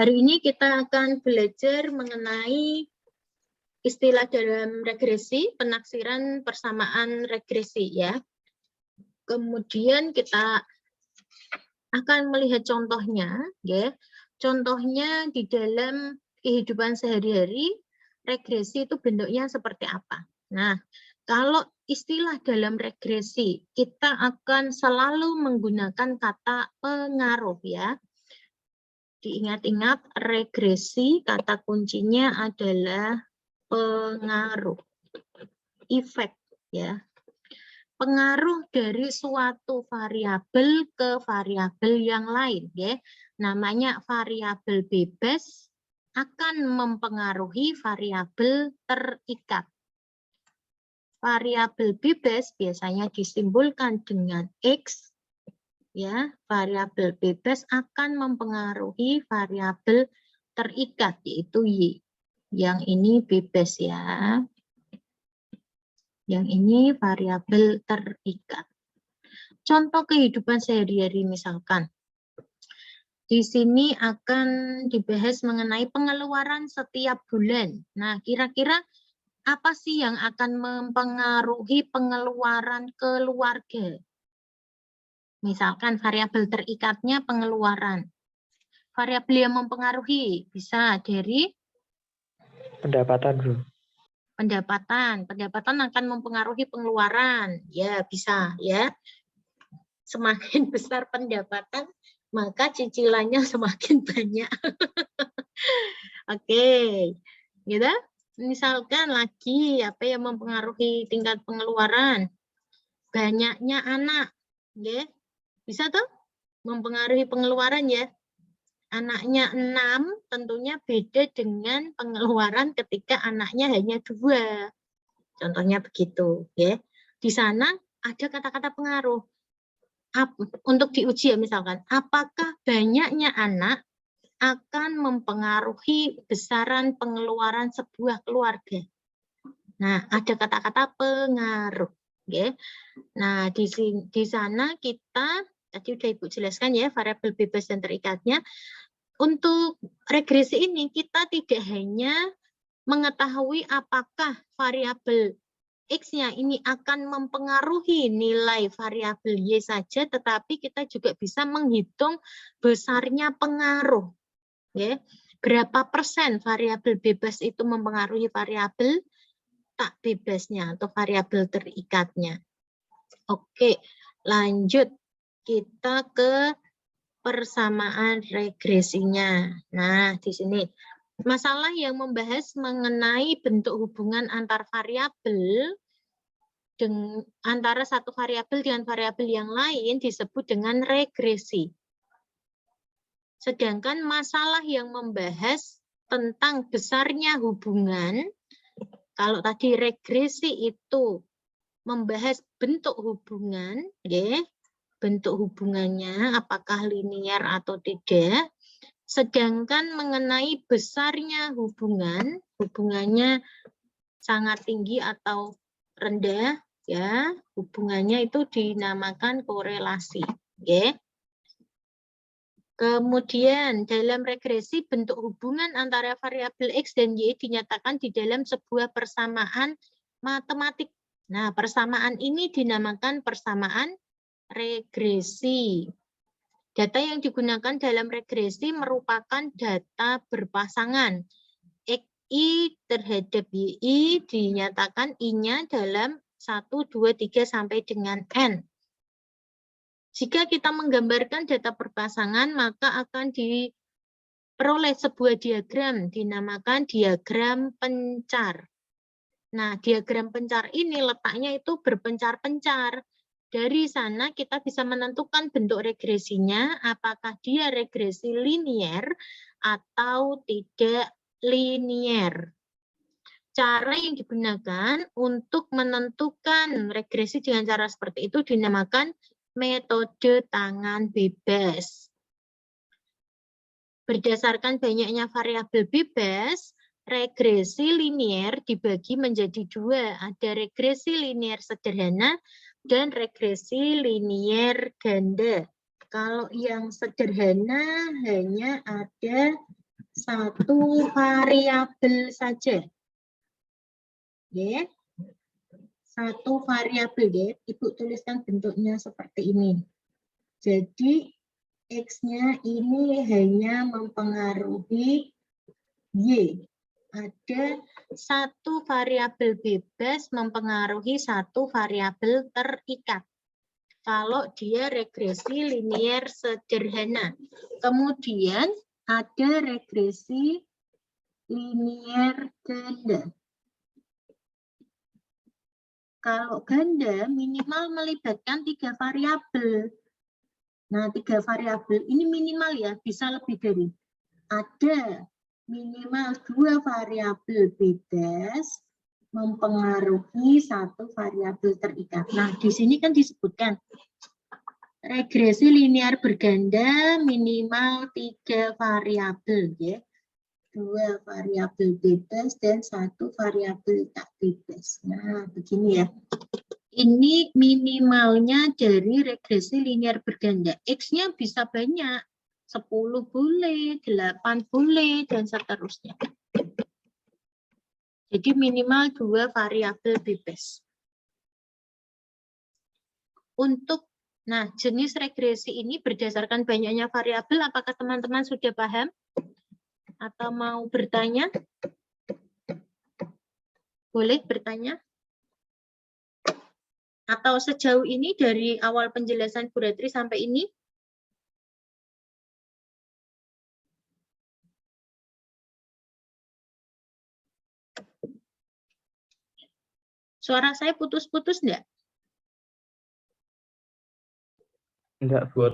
Hari ini kita akan belajar mengenai istilah dalam regresi, penaksiran persamaan regresi ya. Kemudian kita akan melihat contohnya, ya. Contohnya di dalam kehidupan sehari-hari, regresi itu bentuknya seperti apa. Nah, kalau istilah dalam regresi, kita akan selalu menggunakan kata pengaruh ya. Diingat-ingat, regresi kata kuncinya adalah pengaruh, efek ya. Pengaruh dari suatu variabel ke variabel yang lain ya. Namanya variabel bebas akan mempengaruhi variabel terikat. Variabel bebas biasanya disimbolkan dengan X ya. Variabel bebas akan mempengaruhi variabel terikat yaitu Y. Yang ini bebas ya. Yang ini variabel terikat. Contoh kehidupan sehari-hari misalkan. Di sini akan dibahas mengenai pengeluaran setiap bulan. Nah, kira-kira apa sih yang akan mempengaruhi pengeluaran keluarga? Misalkan variabel terikatnya pengeluaran. Variabel yang mempengaruhi bisa dari pendapatan, Bro. Pendapatan akan mempengaruhi pengeluaran. Ya, bisa ya. Semakin besar pendapatan, maka cicilannya semakin banyak. Oke. Gitu. Misalkan lagi apa yang mempengaruhi tingkat pengeluaran? Banyaknya anak. Ya. Bisa tuh mempengaruhi pengeluaran ya. Anaknya 6 tentunya beda dengan pengeluaran ketika anaknya hanya 2. Contohnya begitu ya. Di sana ada kata-kata pengaruh. Untuk diuji ya misalkan, apakah banyaknya anak akan mempengaruhi besaran pengeluaran sebuah keluarga. Nah, ada kata-kata pengaruh. Ya. Nah, di sana kita, tadi udah Ibu jelaskan ya, variabel bebas dan terikatnya. Untuk regresi ini kita tidak hanya mengetahui apakah variabel X-nya ini akan mempengaruhi nilai variabel Y saja, tetapi kita juga bisa menghitung besarnya pengaruh. Ya. Berapa persen variabel bebas itu mempengaruhi variabel tak bebasnya atau variabel terikatnya. Oke, lanjut kita ke persamaan regresinya. Nah, di sini masalah yang membahas mengenai bentuk hubungan antar variabel antara satu variabel dengan variabel yang lain disebut dengan regresi. Sedangkan masalah yang membahas tentang besarnya hubungan, kalau tadi regresi itu membahas bentuk hubungan, ya, bentuk hubungannya apakah linear atau tidak. Sedangkan mengenai besarnya hubungan, hubungannya sangat tinggi atau rendah, ya, hubungannya itu dinamakan korelasi. Ya. Kemudian dalam regresi bentuk hubungan antara variabel X dan Y dinyatakan di dalam sebuah persamaan matematik. Nah, persamaan ini dinamakan persamaan regresi. Data yang digunakan dalam regresi merupakan data berpasangan. XI terhadap YI dinyatakan I-nya dalam 1, 2, 3 sampai dengan N. Jika kita menggambarkan data berpasangan, maka akan diperoleh sebuah diagram dinamakan diagram pencar. Nah, diagram pencar ini letaknya itu berpencar-pencar. Dari sana kita bisa menentukan bentuk regresinya, apakah dia regresi linier atau tidak linier. Cara yang digunakan untuk menentukan regresi dengan cara seperti itu dinamakan metode tangan bebas. Berdasarkan banyaknya variabel bebas, regresi linier dibagi menjadi 2. Ada regresi linier sederhana dan regresi linier ganda. Kalau yang sederhana hanya ada satu variabel saja. Ya. Satu variabel ya. Ibu tuliskan bentuknya seperti ini. Jadi X-nya ini hanya mempengaruhi Y. Ada satu variabel bebas mempengaruhi satu variabel terikat. Kalau dia regresi linier sederhana. Kemudian ada regresi linier ganda. Kalau ganda minimal melibatkan 3 variabel. Nah, 3 variabel ini minimal ya, bisa lebih dari. Ada minimal 2 variabel bebas mempengaruhi satu variabel terikat. Nah, di sini kan disebutkan regresi linear berganda minimal 3 variabel ya. 2 variabel bebas dan 1 variabel tak bebas. Nah, begini ya. Ini minimalnya dari regresi linear berganda. X-nya bisa banyak. 10 boleh, 8 boleh, dan seterusnya. Jadi minimal 2 variabel bebas. Untuk jenis regresi ini berdasarkan banyaknya variabel, apakah teman-teman sudah paham? Atau mau bertanya? Boleh bertanya? Atau sejauh ini dari awal penjelasan Bu Ratri sampai ini? Suara saya putus-putus enggak? Enggak, Bu.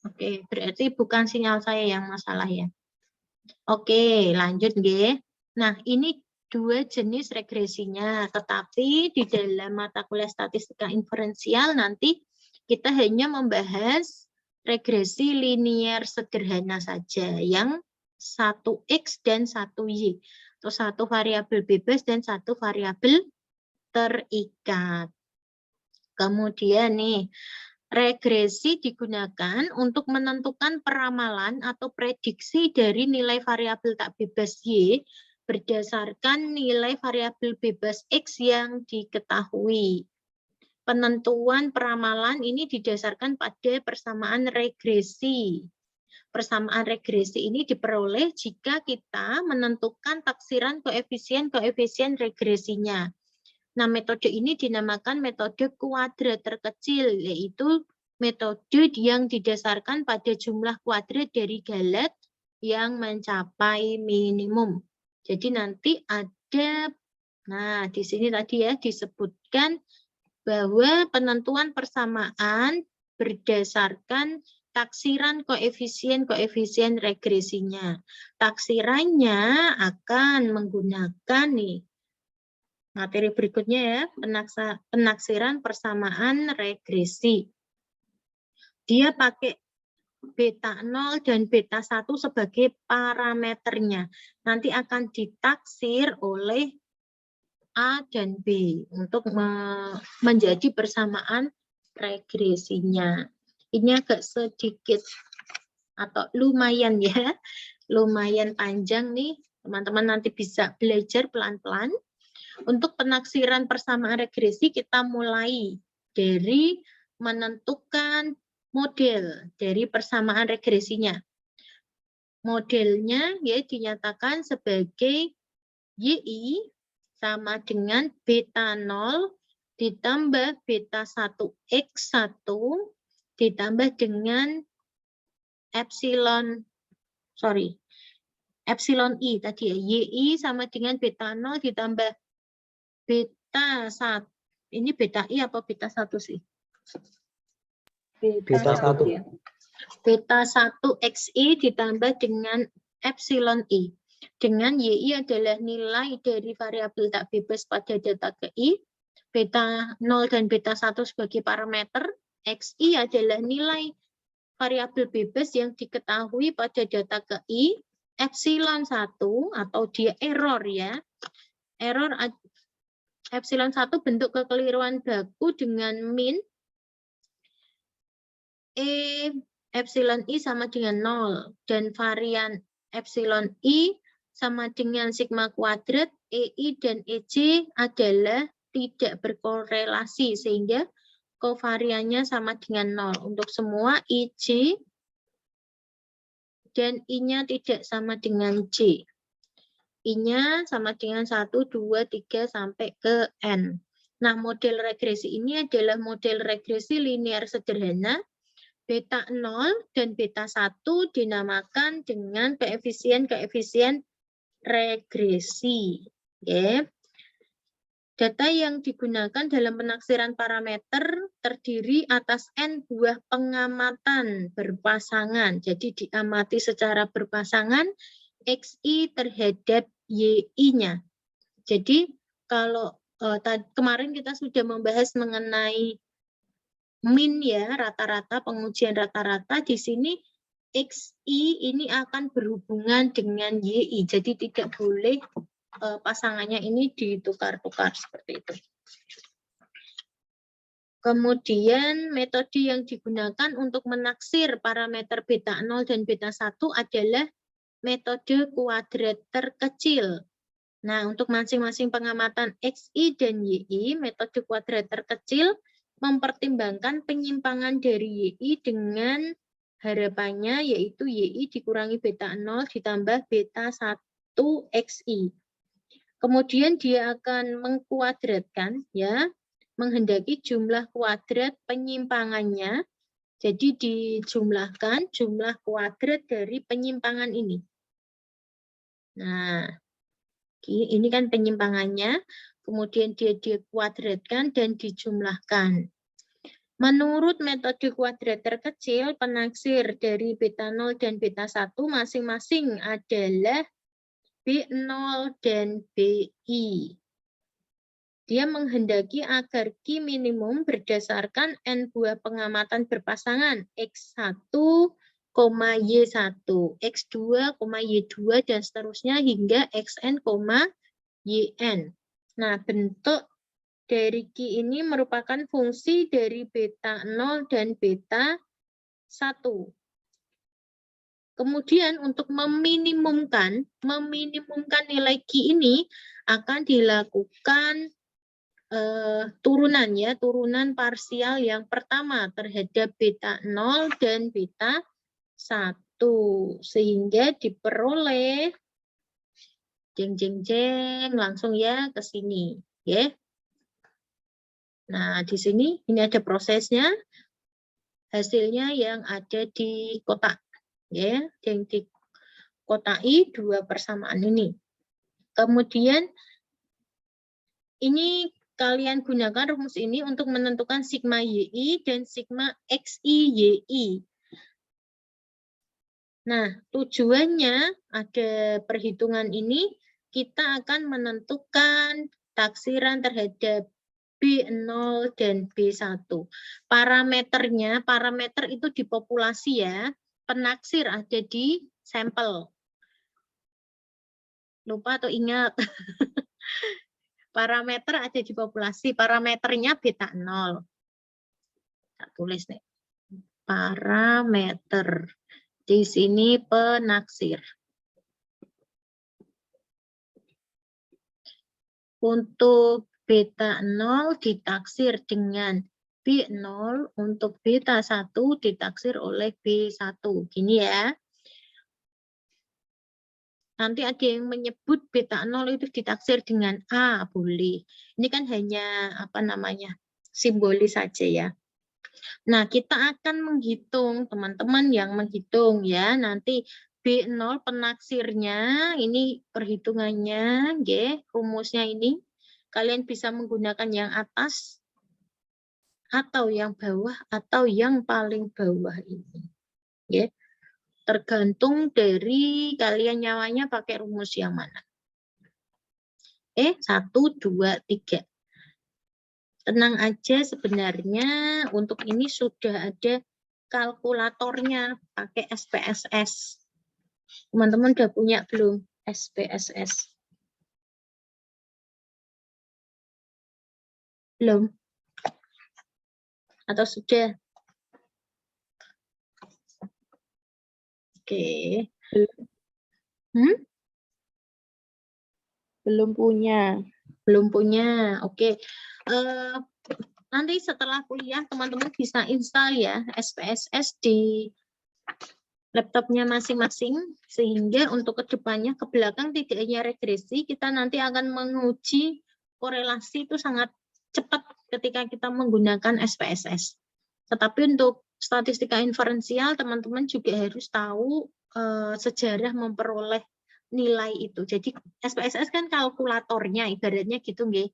Oke, berarti bukan sinyal saya yang masalah ya. Oke, lanjut nggih. Nah, ini 2 jenis regresinya, tetapi di dalam mata kuliah statistika inferensial nanti kita hanya membahas regresi linier sederhana saja yang 1X dan 1Y, atau 1 variabel bebas dan 1 variabel terikat. Kemudian nih, regresi digunakan untuk menentukan peramalan atau prediksi dari nilai variabel tak bebas Y berdasarkan nilai variabel bebas X yang diketahui. Penentuan peramalan ini didasarkan pada persamaan regresi. Persamaan regresi ini diperoleh jika kita menentukan taksiran koefisien regresinya. Nah, metode ini dinamakan metode kuadrat terkecil, yaitu metode yang didasarkan pada jumlah kuadrat dari galat yang mencapai minimum. Jadi nanti ada, di sini tadi ya disebutkan bahwa penentuan persamaan berdasarkan taksiran koefisien regresinya. Taksirannya akan menggunakan materi berikutnya ya, penaksiran persamaan regresi. Dia pakai beta 0 dan beta 1 sebagai parameternya. Nanti akan ditaksir oleh A dan B untuk menjadi persamaan regresinya. Ini agak sedikit atau lumayan ya, lumayan panjang nih. Teman-teman nanti bisa belajar pelan-pelan. Untuk penaksiran persamaan regresi kita mulai dari menentukan model dari persamaan regresinya. Modelnya ya dinyatakan sebagai YI sama dengan beta 0 ditambah beta 1X1 ditambah dengan epsilon I tadi ya. YI sama dengan beta 0 ditambah beta 1. Ini beta I apa beta 1 sih? Beta 1. Ya. Beta 1 XI ditambah dengan epsilon I. Dengan YI adalah nilai dari variabel tak bebas pada data ke I. Beta 0 dan beta 1 sebagai parameter. XI adalah nilai variabel bebas yang diketahui pada data ke I. Epsilon 1 atau dia error ya. Error epsilon 1 bentuk kekeliruan baku dengan min epsilon I sama dengan 0 dan varian epsilon I sama dengan sigma kuadrat, EI dan EJ adalah tidak berkorelasi sehingga kovariannya sama dengan 0. Untuk semua IJ dan I-nya tidak sama dengan J. I-nya sama dengan 1, 2, 3, sampai ke N. Nah, model regresi ini adalah model regresi linear sederhana. Beta 0 dan beta 1 dinamakan dengan koefisien-koefisien regresi. Okay. Data yang digunakan dalam penaksiran parameter terdiri atas N buah pengamatan berpasangan. Jadi diamati secara berpasangan XI terhadap YI-nya. Jadi kalau kemarin kita sudah membahas mengenai min ya, rata-rata, pengujian rata-rata, di sini XI ini akan berhubungan dengan YI. Jadi tidak boleh pasangannya ini ditukar-tukar seperti itu. Kemudian metode yang digunakan untuk menaksir parameter beta 0 dan beta 1 adalah metode kuadrat terkecil. Nah, untuk masing-masing pengamatan XI dan YI, metode kuadrat terkecil mempertimbangkan penyimpangan dari YI dengan harapannya yaitu YI dikurangi beta 0 ditambah beta 1 XI. Kemudian dia akan mengkuadratkan ya, menghendaki jumlah kuadrat penyimpangannya. Jadi dijumlahkan jumlah kuadrat dari penyimpangan ini. Nah, ini kan penyimpangannya, kemudian dia dikuadratkan dan dijumlahkan. Menurut metode kuadrat terkecil, penaksir dari beta 0 dan beta 1 masing-masing adalah B0 dan BI. Dia menghendaki agar Q minimum berdasarkan N buah pengamatan berpasangan X1, Y1, X2, Y2, dan seterusnya hingga Xn, Yn. Nah, bentuk dari Q ini merupakan fungsi dari beta 0 dan beta 1. Kemudian untuk meminimumkan nilai Q ini akan dilakukan turunan ya, turunan parsial yang pertama terhadap beta 0 dan beta 1 sehingga diperoleh jeng langsung ya ke sini ya. Nah, di sini ini ada prosesnya. Hasilnya yang ada di kotak ya, yang dikotai dua persamaan ini. Kemudian ini kalian gunakan rumus ini untuk menentukan sigma YI dan sigma XI YI. Nah, tujuannya ada perhitungan ini, kita akan menentukan taksiran terhadap B0 dan B1. Parameternya, parameter itu di populasi ya, penaksir ada di sampel. Lupa atau ingat? Parameter ada di populasi, parameternya beta 0. Saya tulis nih. Parameter. Di sini penaksir. Untuk beta 0 ditaksir dengan B0, untuk beta 1 ditaksir oleh B1. Gini ya. Nanti ada yang menyebut beta 0 itu ditaksir dengan A, boleh. Ini kan hanya apa namanya, simbolis saja ya. Nah, kita akan menghitung, teman-teman yang menghitung ya. Nanti B0 penaksirnya, ini perhitungannya, rumusnya ini. Kalian bisa menggunakan yang atas, atau yang bawah, atau yang paling bawah ini. Ya. Tergantung dari kalian nyawanya pakai rumus yang mana. 1, 2, 3. Tenang aja, sebenarnya untuk ini sudah ada kalkulatornya pakai SPSS. Teman-teman udah punya belum SPSS? Belum? Atau sudah? Oke. Belum punya. Belum punya. Oke. Nanti setelah kuliah teman-teman bisa install ya SPSS di laptopnya masing-masing, sehingga untuk kedepannya ke belakang tidak hanya regresi, kita nanti akan menguji korelasi itu sangat cepat ketika kita menggunakan SPSS. Tetapi untuk statistika inferensial teman-teman juga harus tahu sejarah memperoleh nilai itu. Jadi SPSS kan kalkulatornya ibaratnya gitu nggih.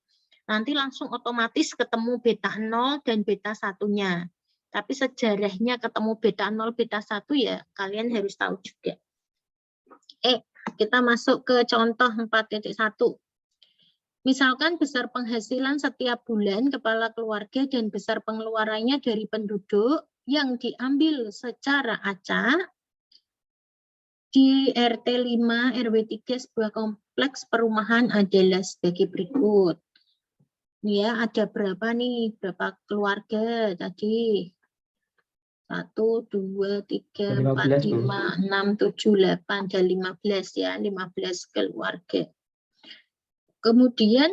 Nanti langsung otomatis ketemu beta 0 dan beta 1-nya. Tapi sejarahnya ketemu beta 0, beta 1 ya kalian harus tahu juga. Kita masuk ke contoh 4.1. Misalkan besar penghasilan setiap bulan kepala keluarga dan besar pengeluarannya dari penduduk yang diambil secara acak di RT 5 RW 3 sebuah kompleks perumahan adalah sebagai berikut. Ya, ada berapa nih? Berapa keluarga tadi? 1, 2, 3, 4, 5, 6, 7, 8, dan 15 ya, 15 keluarga. Kemudian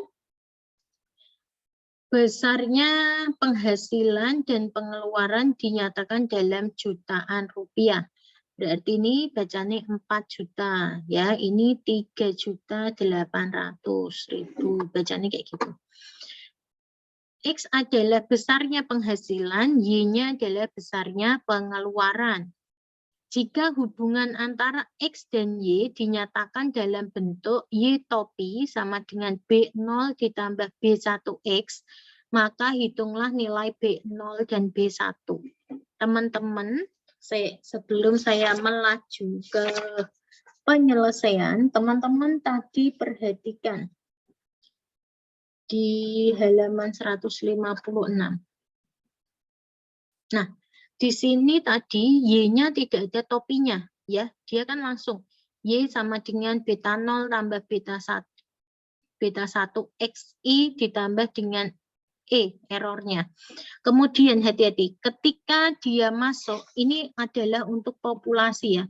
besarnya penghasilan dan pengeluaran dinyatakan dalam jutaan rupiah. Berarti ini bacanya 4 juta ya, ini 3.800.000, bacanya kayak gitu. X adalah besarnya penghasilan, Y-nya adalah besarnya pengeluaran. Jika hubungan antara X dan Y dinyatakan dalam bentuk Y topi sama dengan B0 ditambah B1X, maka hitunglah nilai B0 dan B1. Teman-teman, sebelum saya melaju ke penyelesaian, teman-teman tadi perhatikan di halaman 156. Nah, di sini tadi Y-nya tidak ada topinya, ya. Dia kan langsung Y sama dengan beta 0 tambah beta 1 XI ditambah dengan errornya. Kemudian hati-hati, ketika dia masuk, ini adalah untuk populasi ya.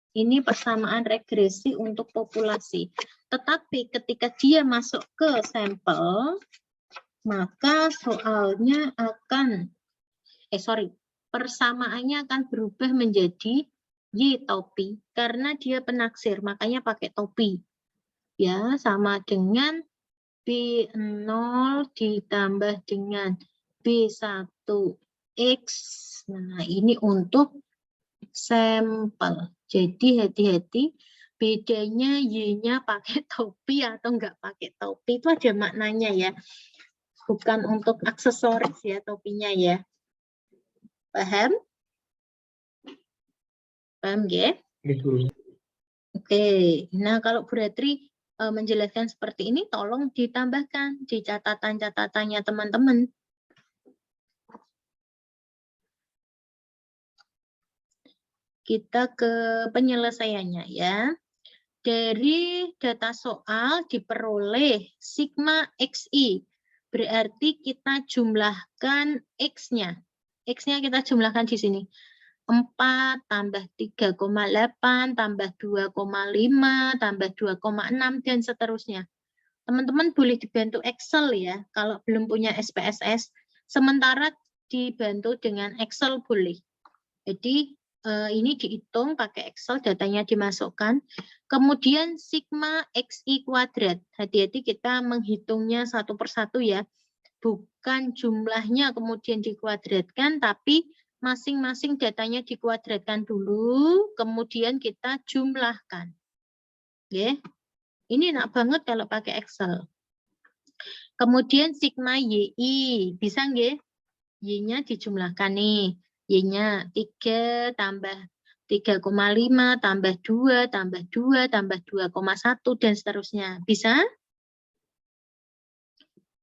Ini persamaan regresi untuk populasi. Tetapi ketika dia masuk ke sampel, maka soalnya akan, persamaannya akan berubah menjadi Y topi. Karena dia penaksir, makanya pakai topi. Ya, sama dengan B0 ditambah dengan B1X. Nah, ini untuk sampel. Jadi hati-hati, bedanya Y-nya pakai topi atau enggak pakai topi itu ada maknanya ya. Bukan untuk aksesoris ya topinya ya. Paham? Paham ya? Oke, nah kalau Bu Ratri menjelaskan seperti ini, tolong ditambahkan di catatan-catatannya teman-teman. Kita ke penyelesaiannya ya. Dari data soal diperoleh sigma XI. Berarti kita jumlahkan X-nya. X-nya kita jumlahkan di sini. 4 tambah 3,8 tambah 2,5 tambah 2,6 dan seterusnya. Teman-teman boleh dibantu Excel ya. Kalau belum punya SPSS. Sementara dibantu dengan Excel boleh. Jadi ini dihitung pakai Excel, datanya dimasukkan. Kemudian sigma XI kuadrat. Hati-hati kita menghitungnya satu persatu ya. Bukan jumlahnya kemudian dikuadratkan, tapi masing-masing datanya dikuadratkan dulu, kemudian kita jumlahkan. Ya. Ini enak banget kalau pakai Excel. Kemudian sigma YI, bisa nggih? Y-nya dijumlahkan nih. Y-nya 3 tambah 3,5 tambah 2 tambah 2 tambah 2,1 dan seterusnya. Bisa?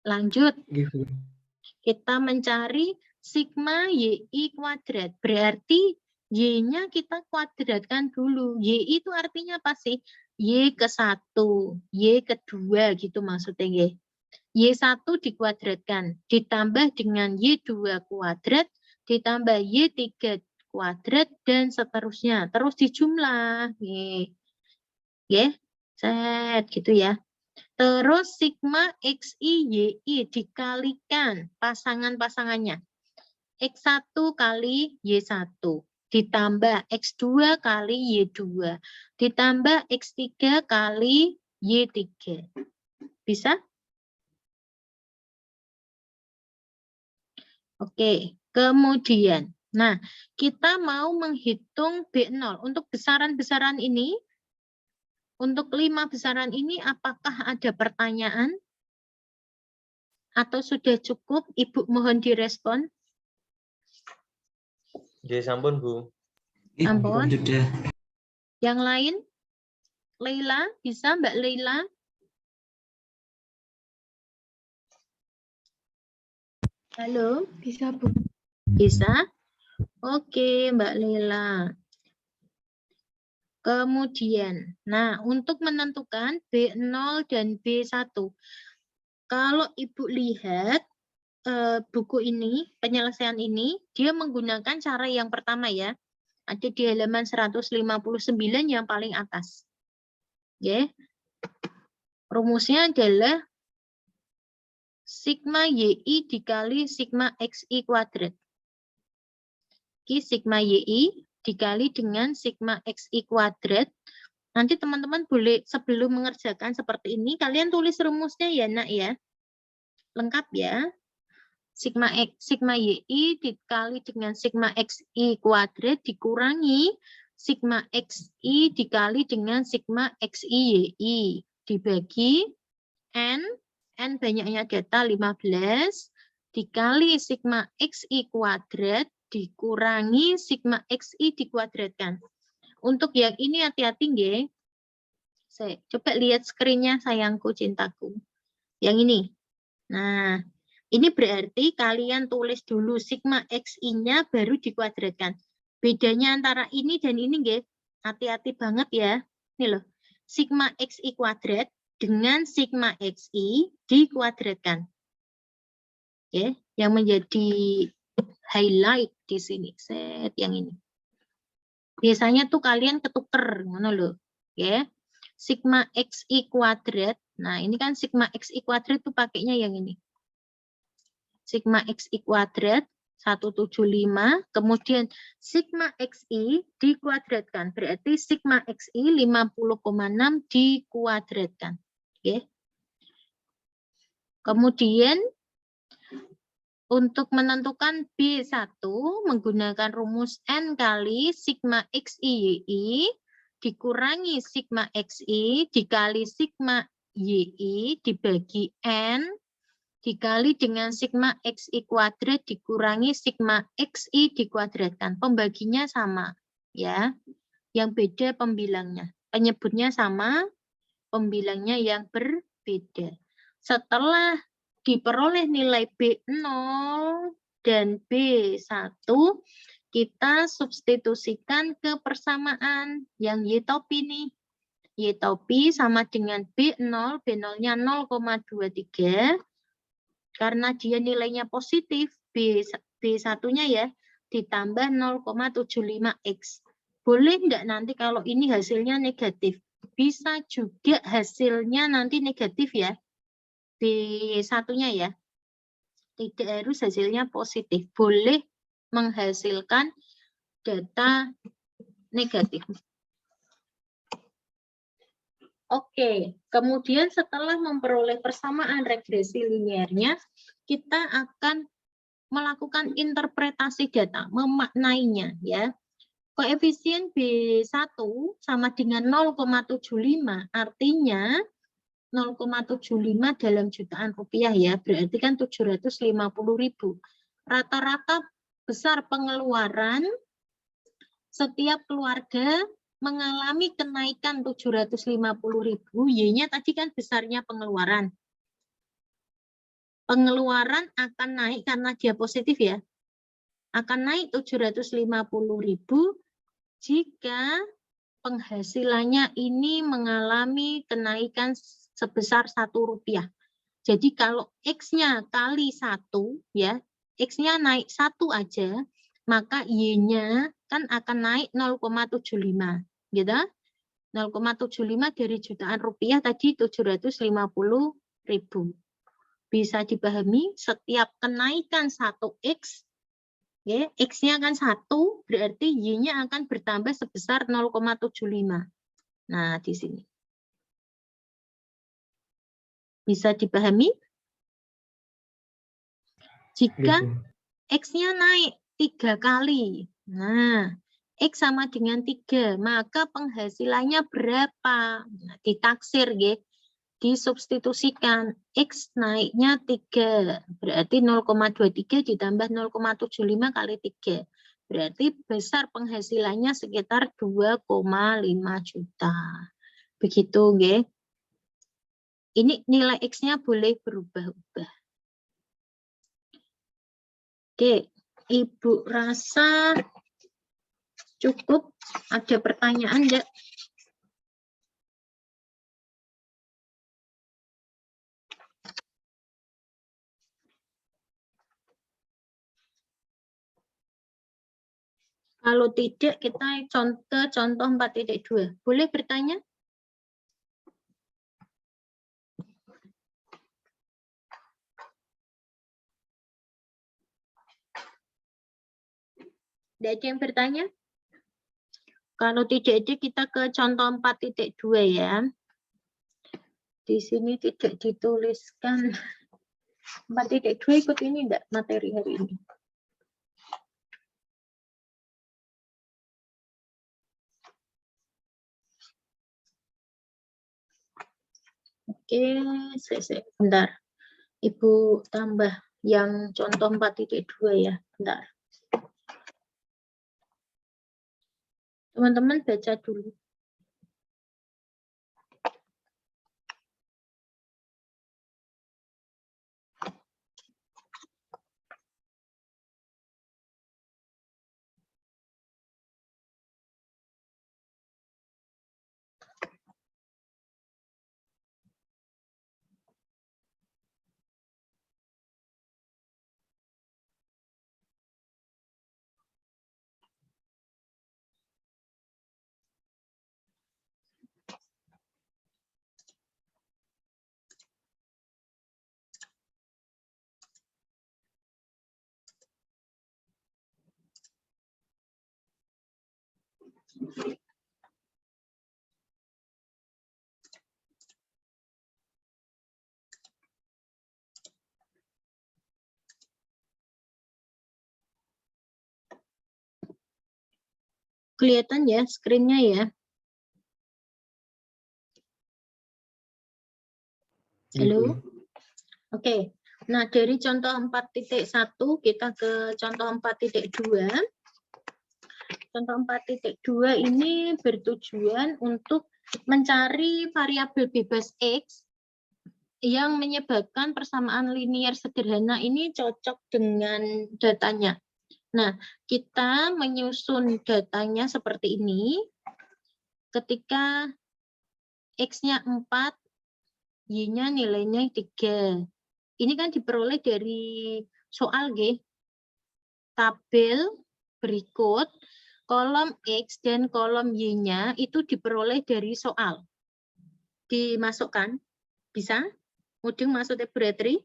Lanjut. Kita mencari sigma YI kuadrat. Berarti Y-nya kita kuadratkan dulu. Y itu artinya apa sih? Y ke 1, Y ke 2 gitu maksudnya ya. Y1 dikuadratkan, ditambah dengan Y2 kuadrat, ditambah Y3 kuadrat, dan seterusnya. Terus dijumlah. Set gitu ya. Terus sigma XI, YI dikalikan pasangan-pasangannya. X1 kali Y1 ditambah X2 kali Y2 ditambah X3 kali Y3. Bisa? Oke, kemudian. Nah, kita mau menghitung B0. Untuk besaran-besaran ini, untuk 5 besaran ini, apakah ada pertanyaan? Atau sudah cukup? Ibu mohon direspon. Ya, sampun, Bu. Ampun. Yang lain? Leila, bisa Mbak Leila? Halo? Bisa, Bu. Bisa? Oke, Mbak Leila. Kemudian, nah untuk menentukan B0 dan B1. Kalau Ibu lihat buku ini, penyelesaian ini, dia menggunakan cara yang pertama ya. Ada di halaman 159 yang paling atas. Ya. Rumusnya adalah sigma YI dikali sigma XI kuadrat. Sigma YI dikali dengan sigma XI kuadrat. Nanti teman-teman boleh sebelum mengerjakan seperti ini, kalian tulis rumusnya ya nak ya. Lengkap ya. Sigma YI dikali dengan sigma XI kuadrat dikurangi sigma XI dikali dengan sigma XI YI. Dibagi N banyaknya data 15, dikali sigma XI kuadrat dikurangi sigma XI dikuadratkan. Untuk yang ini hati-hati nggih. Saya coba lihat screen-nya sayangku cintaku. Yang ini. Nah, ini berarti kalian tulis dulu sigma XI-nya baru dikuadratkan. Bedanya antara ini dan ini nggih. Hati-hati banget ya. Ini loh. Sigma XI kuadrat dengan sigma XI dikuadratkan. Oke, yang menjadi highlight di sini. Set yang ini. Biasanya tuh kalian ketuker ngono lho, ya. Sigma XI kuadrat. Nah, ini kan sigma XI kuadrat tuh pakainya yang ini. Sigma XI kuadrat 175, kemudian sigma XI dikuadratkan. Berarti sigma XI 50,6 dikuadratkan. Oke. Kemudian untuk menentukan B1 menggunakan rumus N kali sigma XI YI dikurangi sigma XI dikali sigma YI dibagi N dikali dengan sigma XI kuadrat dikurangi sigma XI dikuadratkan. Pembaginya sama ya. Yang beda pembilangnya. Penyebutnya sama, pembilangnya yang berbeda. Setelah diperoleh nilai B0 dan B1, kita substitusikan ke persamaan yang Y topi nih. Y topi sama dengan B0, B0-nya 0,23, karena dia nilainya positif, B1-nya ya, ditambah 0,75X. Boleh enggak nanti kalau ini hasilnya negatif? Bisa juga hasilnya nanti negatif ya. B1-nya ya. Tidak harus hasilnya positif. Boleh menghasilkan data negatif. Oke, kemudian setelah memperoleh persamaan regresi linearnya, kita akan melakukan interpretasi data, memaknainya ya. Koefisien B1 sama dengan 0,75, artinya 0,75 dalam jutaan rupiah ya, berarti kan 750.000. Rata-rata besar pengeluaran setiap keluarga mengalami kenaikan 750.000, Y-nya tadi kan besarnya pengeluaran. Pengeluaran akan naik karena dia positif ya. Akan naik 750.000 jika penghasilannya ini mengalami kenaikan sebesar Rp1. Jadi kalau X-nya kali 1 ya, X-nya naik 1 aja, maka Y-nya kan akan naik 0,75, gitu. 0,75 dari jutaan rupiah tadi 750.000. Bisa dipahami setiap kenaikan 1x, ya, X-nya kan 1, berarti Y-nya akan bertambah sebesar 0,75. Nah, di sini. Bisa dipahami? Jika X-nya naik 3 kali, nah, X sama dengan 3, maka penghasilannya berapa? Nah, ditaksir, ya. Disubstitusikan. X naiknya 3, berarti 0,23 ditambah 0,75 kali 3. Berarti besar penghasilannya sekitar 2,5 juta. Begitu, nggih. Ini nilai X-nya boleh berubah-ubah. Oke, Ibu rasa cukup. Ada pertanyaan enggak? Kalau tidak, kita contoh 4.2. Boleh bertanya? Tidak ada yang bertanya? Kalau tidak ada, kita ke contoh 4.2 ya. Di sini tidak dituliskan. 4.2 ikut ini enggak materi hari ini? Oke, bentar. Ibu tambah yang contoh 4.2 ya, bentar. Teman-teman baca dulu. Kelihatan ya screen-nya ya? Halo? Oke. Nah, dari contoh 4.1 kita ke contoh 4.2. Contoh 4.2 ini bertujuan untuk mencari variabel bebas X yang menyebabkan persamaan linier sederhana ini cocok dengan datanya. Nah, kita menyusun datanya seperti ini. Ketika X-nya 4, Y-nya nilainya 3. Ini kan diperoleh dari soal, nggih. Tabel berikut, kolom X dan kolom Y-nya itu diperoleh dari soal. Dimasukkan? Bisa? Mudeng maksudnya berarti?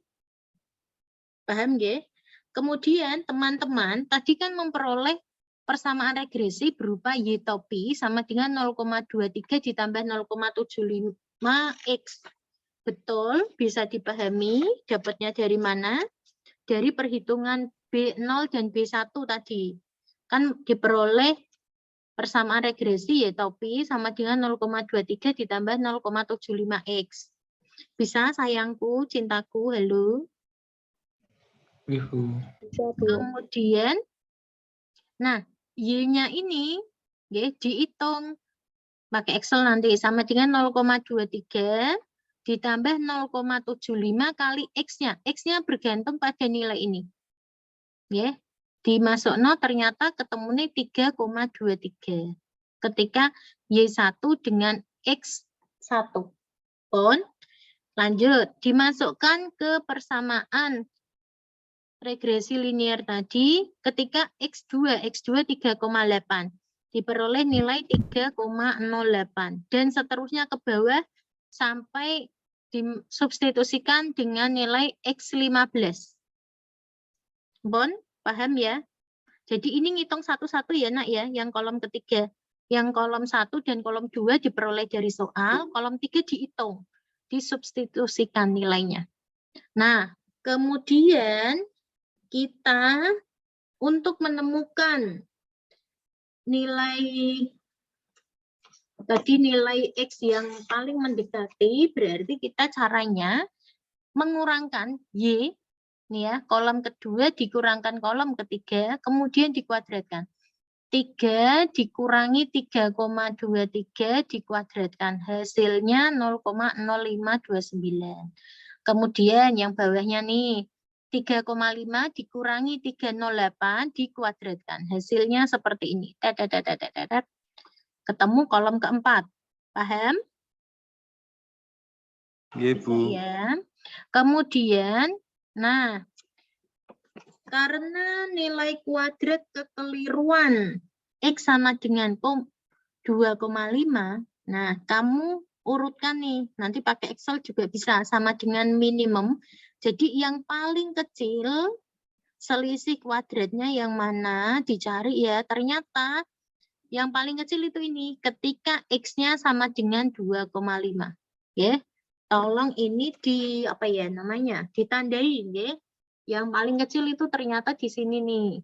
Paham, nggih? Kemudian teman-teman tadi kan memperoleh persamaan regresi berupa Y topi sama dengan 0,23 ditambah 0,75X. Betul, bisa dipahami. Dapatnya dari mana? Dari perhitungan B0 dan B1 tadi. Kan diperoleh persamaan regresi Y topi sama dengan 0,23 ditambah 0,75X. Bisa sayangku, cintaku, halo? Kemudian, nah, Y-nya ini ya, dihitung pakai Excel nanti sama dengan 0,23 ditambah 0,75 kali X-nya. X-nya bergantung pada nilai ini. Ya, dimasukno ternyata ketemunya 3,23. Ketika Y1 dengan X1. Pun, lanjut, dimasukkan ke persamaan regresi linear tadi ketika X2 3,8 diperoleh nilai 3,08 dan seterusnya ke bawah sampai disubstitusikan dengan nilai X15. Bon, paham ya? Jadi ini ngitung satu-satu ya nak ya, yang kolom ketiga. Yang kolom 1 dan kolom 2 diperoleh dari soal, kolom 3 dihitung, disubstitusikan nilainya. Nah, kemudian kita untuk menemukan nilai tadi nilai X yang paling mendekati, berarti kita caranya mengurangkan Y, nih ya, kolom kedua dikurangkan kolom ketiga, kemudian dikuadratkan. 3 dikurangi 3,23 dikuadratkan. Hasilnya 0,0529. Kemudian yang bawahnya nih, 3,5 dikurangi 308 dikuadratkan. Hasilnya seperti ini. Ketemu kolom keempat. Paham? Iya, Bu. Ya. Kemudian, nah, karena nilai kuadrat kekeliruan X sama dengan 2,5, nah kamu urutkan nih, nanti pakai Excel juga bisa, sama dengan minimum. Jadi yang paling kecil, selisih kuadratnya yang mana dicari ya, ternyata yang paling kecil itu ini, ketika X-nya sama dengan 2,5. Ya, tolong ini di, apa ya namanya, ditandai ya. Yang paling kecil itu ternyata di sini nih.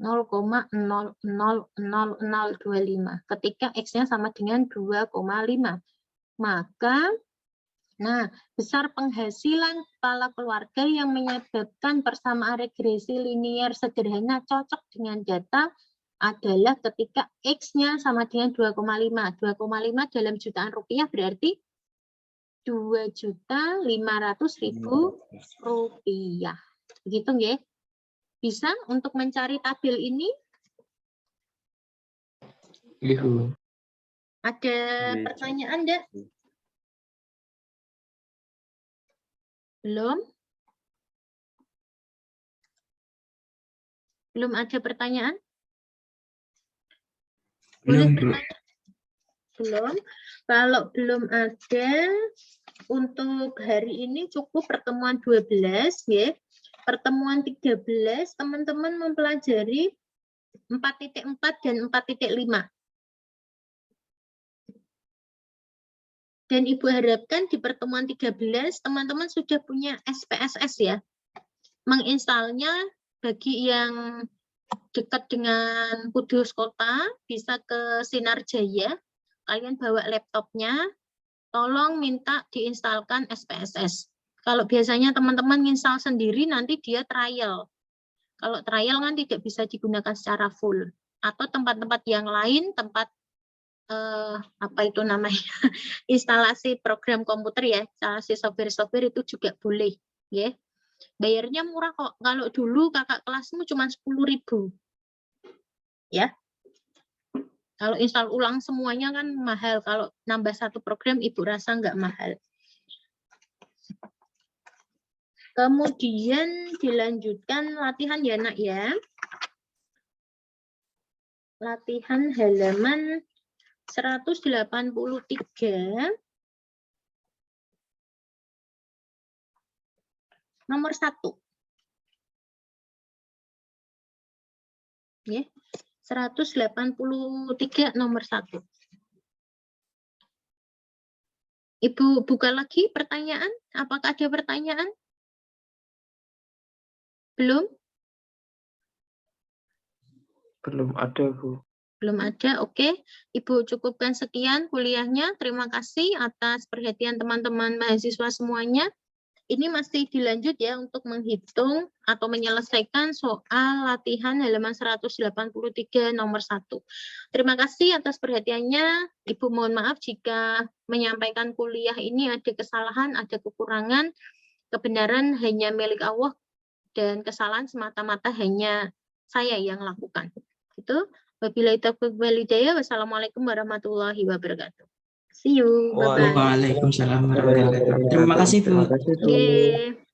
0,000025 ketika X-nya sama dengan 2,5. Maka, nah, besar penghasilan kepala keluarga yang menyebabkan persamaan regresi linear sederhana cocok dengan data adalah ketika X-nya sama dengan 2,5. 2,5 dalam jutaan rupiah berarti 2.500.000 rupiah. Begitu nggih? Bisa untuk mencari tabel ini? Iya, Bu. Ada pertanyaan enggak? Belum? Belum ada pertanyaan? Boleh Belum, Bu. bertanya? Belum. Kalau belum ada, untuk hari ini cukup pertemuan 12 ya. Pertemuan 13 teman-teman mempelajari 4.4 dan 4.5. Dan Ibu harapkan di pertemuan 13 teman-teman sudah punya SPSS ya. Menginstalnya bagi yang dekat dengan Kudus Kota bisa ke Sinar Jaya. Kalian bawa laptopnya, tolong minta diinstalkan SPSS. Kalau biasanya teman-teman install sendiri, nanti dia trial. Kalau trial kan tidak bisa digunakan secara full. Atau tempat-tempat yang lain, tempat apa itu namanya, instalasi program komputer ya, instalasi software-software itu juga boleh. Ya. Bayarnya murah kok. Kalau dulu kakak kelasmu cuma 10.000. Ya. Kalau install ulang semuanya kan mahal. Kalau nambah satu program, Ibu rasa nggak mahal. Kemudian dilanjutkan latihan ya nak ya. Latihan halaman 183. Nomor 1. Ya. 183 nomor 1. Ibu buka lagi pertanyaan. Apakah ada pertanyaan? Belum? Belum ada, Bu. Belum ada, oke. Ibu cukupkan sekian kuliahnya. Terima kasih atas perhatian teman-teman mahasiswa semuanya. Ini masih dilanjut ya untuk menghitung atau menyelesaikan soal latihan halaman 183 nomor 1. Terima kasih atas perhatiannya. Ibu mohon maaf jika menyampaikan kuliah ini ada kesalahan, ada kekurangan. Kebenaran hanya milik Allah dan kesalahan semata-mata hanya saya yang lakukan. Itu. Wabillahi taufiq wal hidayah. Wassalamualaikum warahmatullahi wabarakatuh. See you. Bye-bye. Waalaikumsalam warahmatullahi wabarakatuh. Terima kasih, Bu. Oke.